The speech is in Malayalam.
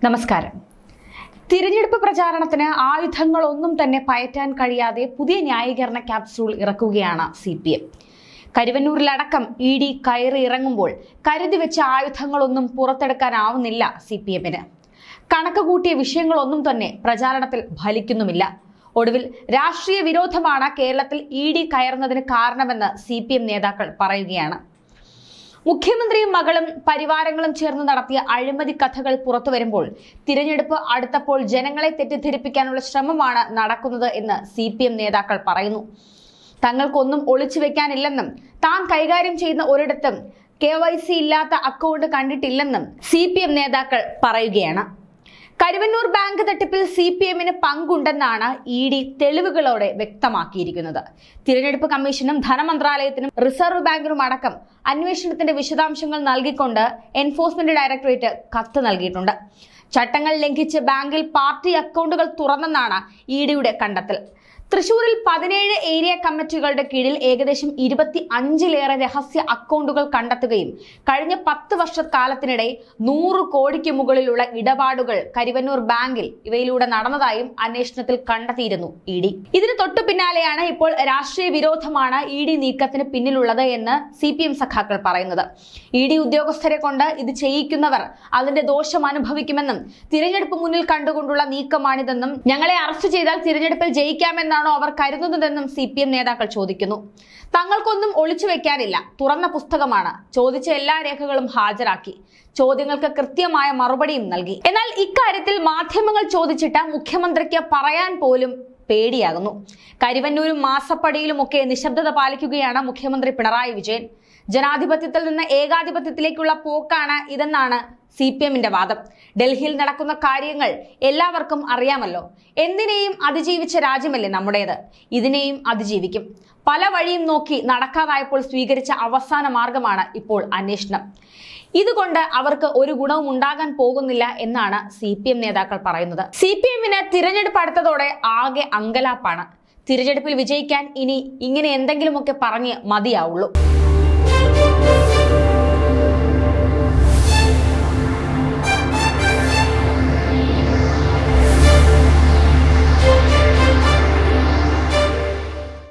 നമസ്കാരം. തിരഞ്ഞെടുപ്പ് പ്രചാരണത്തിന് ആയുധങ്ങളൊന്നും തന്നെ പയറ്റാൻ കഴിയാതെ പുതിയ ന്യായീകരണ ക്യാപ്സ്യൂൾ ഇറക്കുകയാണ് CPM. കരുവന്നൂരിലടക്കം ED കയറി ഇറങ്ങുമ്പോൾ കരുതി വെച്ച ആയുധങ്ങളൊന്നും പുറത്തെടുക്കാനാവുന്നില്ല CPMന്. കണക്ക് കൂട്ടിയ വിഷയങ്ങളൊന്നും തന്നെ പ്രചാരണത്തിൽ ഫലിക്കുന്നുമില്ല. ഒടുവിൽ രാഷ്ട്രീയ വിരോധമാണ് കേരളത്തിൽ ED കയറുന്നതിന് കാരണമെന്ന് CPM നേതാക്കൾ പറയുകയാണ്. മുഖ്യമന്ത്രിയും മകളും പരിവാരങ്ങളും ചേർന്ന് നടത്തിയ അഴിമതി കഥകൾ പുറത്തു വരുമ്പോൾ തിരഞ്ഞെടുപ്പ് അടുത്തപ്പോൾ ജനങ്ങളെ തെറ്റിദ്ധരിപ്പിക്കാനുള്ള ശ്രമമാണ് നടക്കുന്നത് എന്ന് CPM നേതാക്കൾ പറയുന്നു. തങ്ങൾക്കൊന്നും ഒളിച്ചു വെക്കാനില്ലെന്നും താൻ കൈകാര്യം ചെയ്യുന്ന ഒരിടത്തും KYC ഇല്ലാത്ത അക്കൗണ്ട് കണ്ടിട്ടില്ലെന്നും CPM നേതാക്കൾ പറയുകയാണ്. കരുവന്നൂർ ബാങ്ക് തട്ടിപ്പിൽ CPMന് പങ്കുണ്ടെന്നാണ് ED തെളിവുകളോടെ വ്യക്തമാക്കിയിരിക്കുന്നത്. തിരഞ്ഞെടുപ്പ് കമ്മീഷനും ധനമന്ത്രാലയത്തിനും റിസർവ് ബാങ്കിനും അടക്കം അന്വേഷണത്തിന്റെ വിശദാംശങ്ങൾ നൽകിക്കൊണ്ട് എൻഫോഴ്സ്മെന്റ് ഡയറക്ടറേറ്റ് കത്ത് നൽകിയിട്ടുണ്ട്. ചട്ടങ്ങൾ ലംഘിച്ച് ബാങ്കിൽ പാർട്ടി അക്കൗണ്ടുകൾ തുറന്നെന്നാണ് EDയുടെ കണ്ടെത്തൽ. തൃശൂരിൽ 17 ഏരിയ കമ്മിറ്റികളുടെ കീഴിൽ ഏകദേശം 25ലേറെ രഹസ്യ അക്കൗണ്ടുകൾ കണ്ടെത്തുകയും കഴിഞ്ഞ 10 വർഷക്കാലത്തിനിടെ 100 കോടിക്ക് മുകളിലുള്ള ഇടപാടുകൾ കരുവന്നൂർ ബാങ്കിൽ ഇവയിലൂടെ നടന്നതായും അന്വേഷണത്തിൽ കണ്ടെത്തിയിരുന്നു ED. ഇതിന് തൊട്ടു പിന്നാലെയാണ് ഇപ്പോൾ രാഷ്ട്രീയ വിരോധമാണ് ED നീക്കത്തിന് പിന്നിലുള്ളത് എന്ന് CPM സഖാക്കൾ പറയുന്നത്. ED ഉദ്യോഗസ്ഥരെ കൊണ്ട് ഇത് ചെയ്യിക്കുന്നവർ അതിന്റെ ദോഷം അനുഭവിക്കുമെന്നും തിരഞ്ഞെടുപ്പ് മുന്നിൽ കണ്ടുകൊണ്ടുള്ള നീക്കമാണിതെന്നും ഞങ്ങളെ അറസ്റ്റ് ചെയ്താൽ തിരഞ്ഞെടുപ്പിൽ ജയിക്കാമെന്നാണ് അവർ കരുതുന്നതെന്നും CPM നേതാക്കൾ ചോദിക്കുന്നു. തങ്ങൾക്കൊന്നും ഒളിച്ചു വെക്കാനില്ല, തുറന്ന പുസ്തകമാണ്. ചോദിച്ച എല്ലാ രേഖകളും ഹാജരാക്കി, ചോദ്യങ്ങൾക്ക് കൃത്യമായ മറുപടിയും നൽകി. എന്നാൽ ഇക്കാര്യത്തിൽ മാധ്യമങ്ങൾ ചോദിച്ചിട്ട് മുഖ്യമന്ത്രിക്ക് പറയാൻ പോലും പേടിയാകുന്നു. കരുവന്നൂരും മാസപ്പടിയിലുമൊക്കെ നിശബ്ദത പാലിക്കുകയാണ് മുഖ്യമന്ത്രി പിണറായി വിജയൻ. ജനാധിപത്യത്തിൽ നിന്ന് ഏകാധിപത്യത്തിലേക്കുള്ള പോക്കാണ് ഇതെന്നാണ് CPMന്റെ വാദം. ഡൽഹിയിൽ നടക്കുന്ന കാര്യങ്ങൾ എല്ലാവർക്കും അറിയാമല്ലോ. എന്തിനേയും അതിജീവിച്ച രാജ്യമല്ലേ നമ്മുടേത്. ഇതിനെയും അതിജീവിക്കും. പല വഴിയും നോക്കി നടക്കാതായപ്പോൾ സ്വീകരിച്ച അവസാന മാർഗമാണ് ഇപ്പോൾ അന്വേഷണം. ഇതുകൊണ്ട് അവർക്ക് ഒരു ഗുണവും ഉണ്ടാകാൻ പോകുന്നില്ല എന്നാണ് CPM നേതാക്കൾ പറയുന്നത്. CPMന് തിരഞ്ഞെടുപ്പ് അടുത്തതോടെ ആകെ അങ്കലാപ്പാണ്. തിരഞ്ഞെടുപ്പിൽ വിജയിക്കാൻ ഇനി ഇങ്ങനെ എന്തെങ്കിലുമൊക്കെ പറഞ്ഞ് മതിയാവുള്ളൂ.